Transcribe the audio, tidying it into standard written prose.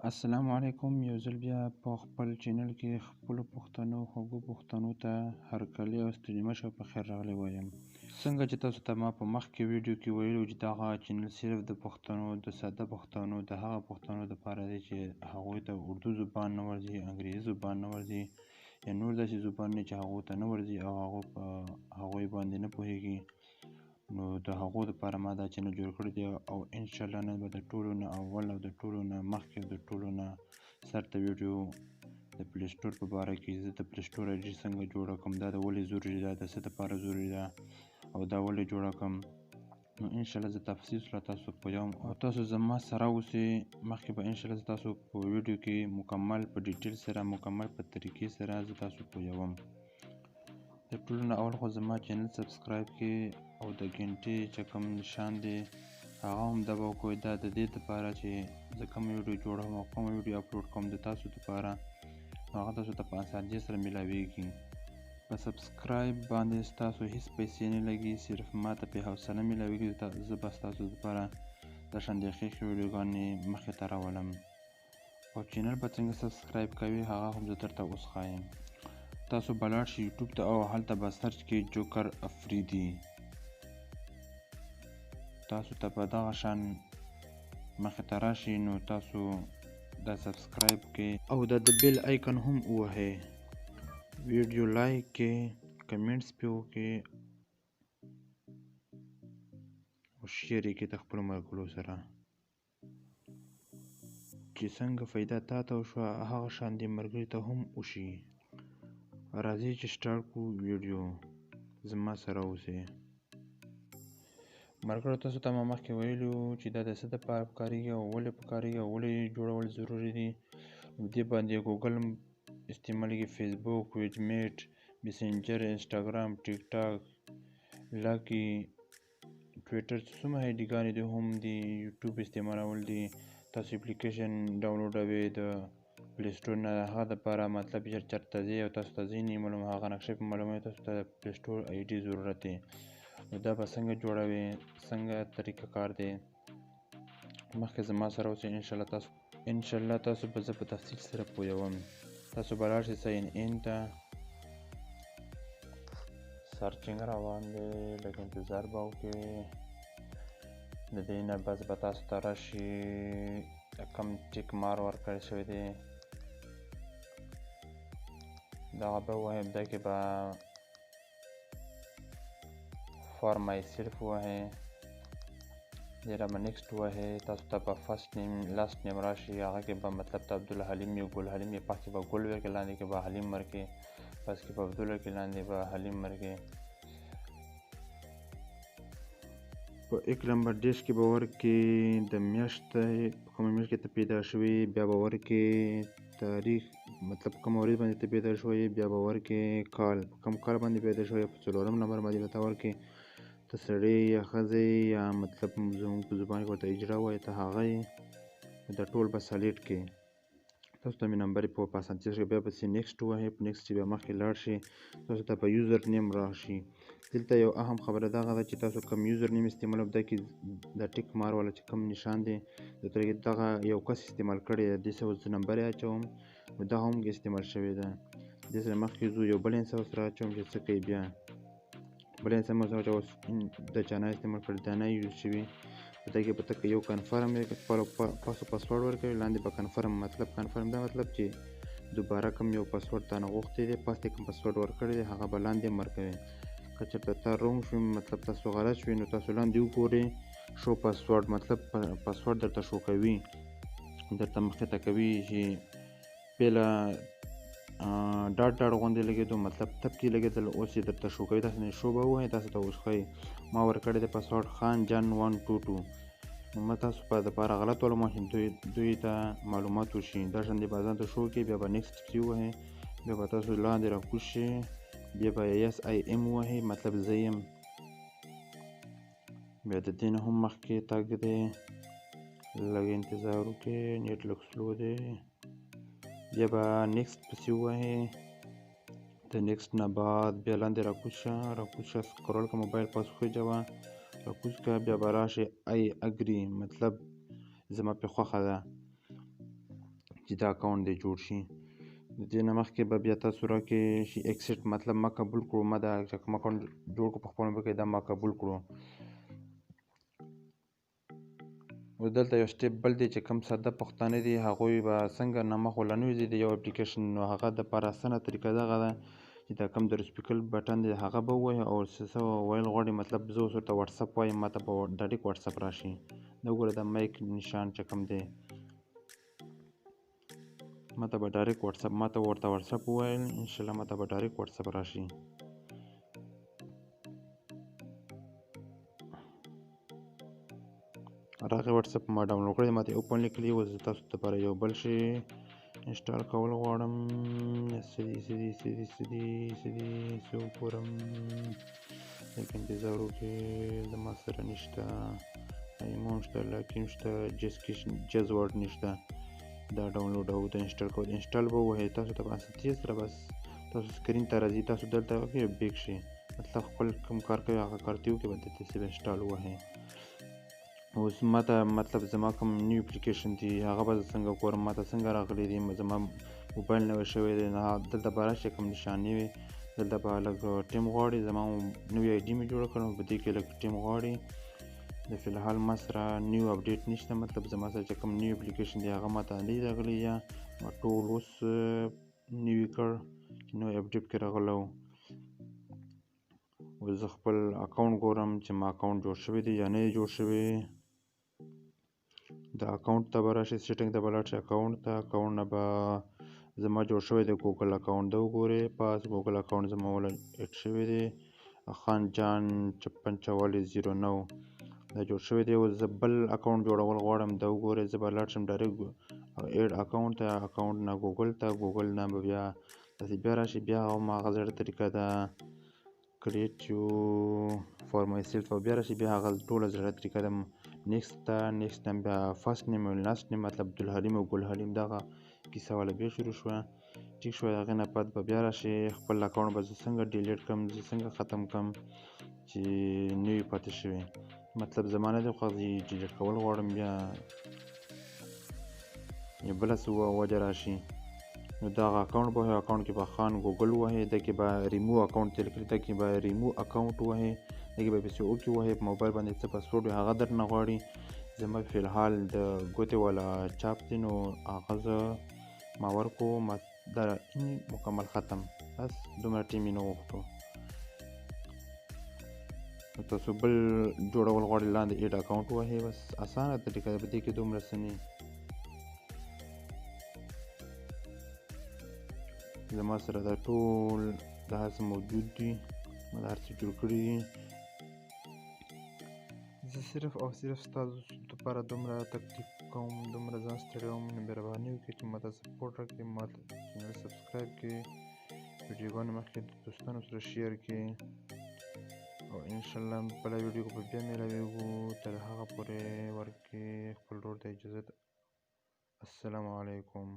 السلام علیکم. یو ځل بیا په خپل چینل کې خپلو پښتنو خوږو پښتنو ته هرکلی او ستړي شه په خیر راغلی وایم. څنګه چې تاسو ته ما په مخکې ویډیو کې ویلو چې دغه چینل صرف د پښتنو د ساده پښتنو د هغه پښتنو دپاره دی چې هغوی ته اردو زبان نه ورځي، انګریزي زبان نه ورځي یا نور داسې زبانونه چې هغو ته نه ورځي او هغوی په هغوی باندې نه پوهیږي، نو د هغو دپاره ما دا چینل جوړ کړی دی او انشاءالله نن به د ټولو نه اول او د ټولو نه مخکې او د ټولو نه سرته ویډیو د پلی سټور په باره کې زه د پلی سټور آی ډي څنګه جوړه کړم، دا د ولې ضروري ده، د څه دپاره ضروري ده او دا ولې جوړه کړم، نو انشاءالله زه تفصیل سره تاسو پوهوم او تاسو زما سره اوسئ. مخکې به انشاءالله زه تاسو په ویډیو کې مکمل په ډیټیل سره مکمل په طریقې سره زه تاسو پوهوم. د ټولو نه اول خو زما چینل سبسکرایب کړئ او د ګنټې چې کوم نشان دی هغه هم دباو کړئ. دا د دې دپاره چې زه کومه ویډیو جوړوم او کومه ویډیو اپلوډ کوم د تاسو دپاره، نو هغه تاسو ته په اسانتۍ سره میلاویږي. په سبسکرایب باندې ستاسو هیڅ پیسې نه لګي، صرف ما ته پې حوصله میلاویږي. زه به ستاسو دپاره دا شانې ښې ویډیوګانې مخې ته راولم. او چینل به څنګه سبسکرایب کوئ هغه هم زه درته اوس ښایم. تاسو به لاړ شئ یوټیوب ته او هلته به سرچ کړئ جوکر افریدي. تاسو ته به دغه شان مخې ته راشي، نو تاسو دا سبسکرایب کړئ او دا د بیل آیکن هم ووهئ، ویډیو لایک کړئ، کمنټس پې وکړئ او شیر یې کړئ د خپلو ملګرو سره چې څنګه فایده تا ته وشوه هغه شان دې ملګري ته هم وشي. راځئ چې سټارټ کړو ویډیو. زما سره اوسئ ملګرو. تاسو ته ما مخکې ویلي وو چې دا د څه دپاره پکارېږي او ولې پکارېږي او ولې جوړول ضروري دي. دې باندې ګوګل استعمالېږي، فیسبوک، ویجمیټ، میسنجر، انسټاګرام، ټیک ټاک، لاکي، ټویټر، چې څومره آی ډي ګانې دي هم دي، یوټیوب استعمالول دي. تاسو اپلیکیشن ډاونلوډوئ د پلی سټور نه، هغه دپاره مطلب چې چېرته ځئ او تاسو ته ځای نه معلوم، هغه نقشې په معلوموي، تاسو ته د پلی سټور آی ډي ضرورت دی. نو دا به څنګه جوړوئ، څنګه طریقه کار دی، مخکې زما سره اوسئ. انشاءالله تاسو به زه په تفصیل سره پوهوم. تاسو به لاړ شئ ساین ان ته، سرچینګ روان دی، لږ انتظار به وکړئ. د دې نه بس به تاسو ته راشي کوم ټیک مار ورکړی شوی دی دغه به ووهئ، دا کې به فار مای سیلف ووهئ، دې را به نیکسټ ووهئ. تاسو ته به فرسټ نیم لاست نیم راشي، هغه کې به مطلب ته عبدالحلیم یا ګل حلیم یا پخ کې به ګل ورکړئ، لاندې کې به حلیم ورکړئ، پس کې به عبدال ورکړئ، لاندې به حلیم ورکړئ. په ایک نمبر ډیش کې به ورکړئ د میاشت په کومه میاشت کې ته پیدا شوې، بیا به ورکړئ تاریخ، مطلب کومه ورځ باندې ته پیدا شوې، بیا به ورکړئ کال، په کوم کال باندې پیدا شوې، په 4م نمبر باندې به ته ورکړئ ته سړی یا ښځی یا مطلب زموږ په زبان کې ورته اجرا وایي، ته هغه یې. دا ټول به سلیکټ کړئ. تاسو ته مې نمبر په اسانتۍ سره بیا پسې نیکسټ ووهئ، په نیکسټ بیا مخکې لاړ شئ، تاسو ته په یوزر نیم راشي. دلته یو اهم خبره دغه ده چې تاسو کوم یوزر نیم استعمالوئ، دا کې د ټیک مار والا چې کوم نشان دی دغه یو کس استعمال کړی دی، دې سره اوس زه نمبر یې اچوم، نو دغه هم استعمال شوی ده. دې سره مخکې ځو یو بل انسان سره اچوم چې څه کوي، بیا بل انسان مو سره اوس د چا نه استعمال کړی، دا نه یوز شوي، په دې کې به ته یو کنفرم پاسورډ ورکوي، لاندې به کنفرم، مطلب کنفرم دا مطلب چې دوباره کوم یو پاسورډ تا نه غوښتی دی، پاس ته کوم پاسورډ ورکړی دی هغه به لاندې هم ورکوي. که چېرته ته رونګ شوي، مطلب تاسو غلط شوي، نو تاسو لاندې وګورئ شو پاسورډ، مطلب پاسورډ درته شو کوي، درته مخې ته کوي چې پیله ډاټ غوندې لګېدو، مطلب تپ کې لګېدل، اوس یې درته شو کوي، تاسو نه شو به ووایئ، تاسو ته اوس ښایي ما ورکړی دی پاسورډ خان جان 122، نو ما تاسو په دپاره غلط ولم چې دوی ته معلومات وشي، دا شان دې به ځان ته شو کړي، بیا به نیکسټ کې ووهئ، بیا به تاسو لاندې راکوز شئ، بیا به یس آی ایم ووهئ، مطلب زه یم، بیا د دې نه هم مخکې تګ دی، لږ انتظار وکړئ، نیټ لږ سلو دی، بیا به نیکسټ پسې ووهئ. د نیکسټ نه بعد بیا لاندې راکوز شه، سکرول که موبایل پاس وخېجوه، راکوز که، بیا به راشئ آی اګري، مطلب زما پې خوښه ده، چې دا اکاونټ دې جوړ شي. د دې نه مخکې به بیا تاسو راکې شي اکسیټ مطلب ما قبول کړو، ما دا چې کوم اکاونټ جوړ کړو په خپل موبایل کې دا ما قبول کړو. اوس دلته یو سټیپ بل دی چې کوم ساده پښتانه دي هغوی به څنګه نامخ ولنوي د یو اپلیکیشن، نو هغه دپاره اسانه طریقه دغه ده چې دا کوم د سپیکر بټن دی هغه به ووهئ او څه ویل غواړي مطلب زه اوس ورته واتساپ وایم ما ته به ډایرکټ واتساپ راشي. دا وګوره دا مایک نشان چې کوم دی ما ته به ډایرکټ واتساپ ما ته ورته واتساپ وویل انشاءالله ما ته به ډایرکټ واتساپ راشي. راغی واتساپ ما ډاونلوډ کړی ما ته اوپن لیکلی. اوس تاسو دپاره یو بل شی انسټال کول غواړم. څه وګورم لږ انتظار وکړئ زما سره نشته، ایمون شته، لاکین شته، جز ورډ نشته. دا ډاونلوډ او دا انسټال کول انسټال به ووهئ تاسو ته به تیز سره بس تاسو سکرین ته راځي تاسو دلته وکړئ بیک شي مطلب خپل کوم کار کوي هغه کار ته وکړئ به دلته انسټال ووهئ. اوس ما ته مطلب زما کوم نیو اپلیکیشن دي هغه به څنګه وګورم ما ته څنګه راغلی دي زما موبایل نوی شوی دی دلته به راشي کوم نشانې وي دلته به لږ ټیم غواړي زما نوی آی ډي مې جوړه کړم په دې کې لږ ټیم غواړي. د فلحال ما سره نیو اپډیټ نشته مطلب زما سره چې کوم نیو اپلیکیشن دی هغه ما ته نه دی راغلی یا ما ټول اوس نوي کړ چې نوی اپډیټ کې راغلی و. اوس زه خپل اکاونټ ګورم چې ما اکاونټ جوړ شوی دی یا نه دی جوړ شوی. د اکاونټ ته به راشئ سیټینګ ته به لاړ شئ اکاونټ ته اکاونټ نه به زما جوړ شوی دی ګوګل اکاونټ ده وګورئ پاس ګوګل اکاونټ زما ولا ایډ شوی دی خان جان 554409 دا جوړ شوی دی. اوس زه بل اکاونټ جوړول غواړم دا وګورئ زه به لاړ شم ډایرکټ ایډ اکاونټ ته اکاونټ نه ګوګل ته ګوګل نه به بیا تاسې بیا راشئ بیا هماغه زړه طریقه ده کریټ یو فار مای سیلف او بیا راشئ بیا هغه ټوله زړه طریقه ده نیکسټ ته نیکسټ ټایم بیا فرست نیم او لاست نیم مطلب عبدالحلیم او ګلحلیم دغه کیسه والا بیا شروع شوه ټیک شوه. د هغې نه بعد به بیا راشئ خپل اکاونټ به زه څنګه ډیلیټ کړم زه څنګه ختم کړم چې نوي پاتې شوي مطلب زما نه دی خوښ ډیلیټ کول غواړم بیا یا بله څه وجه راشي نو دغه اکاونټ به ووهئ اکاونټ کې به خان ګوګل ووهئ ده کې به ریمو اکاونټ تیر کړي ده کې به ریمو اکاونټ ووهئ ده کې به پسې اوکې ووهئ په موبایل باندې څه پاسورډ وي هغه درنه غواړي. زما فی الحال د ګوتې والا چاپ دی نو هغه زه ما ورکړو ما دا مکمل ختم بس دومره ټیم یې نه غوښتو. تاسو بل جوړول غواړئ لاندې ایډ اکاونټ ووهئ بس اسانه طریقه ده په دې کې دومره څه نه زما سره دا ټول دا هر څه موجود دي ما دا هر څه جوړ کړي دي. زه صرف او صرف ستاسو دپاره دومره تکلیف کوم دومره ځان ستړی وم مهرباني وکړئ چې ما ته سپورټ راکړئ ما ته چینل سبسکرایب کړئ ویډیوګانې مخکې د دوستانو سره شیر کړئ او انشاءالله بله ویډیو به بیا میلاویږو تر هغه پورې ورکړئ خپل ورور ته اجازت. السلام علیکم.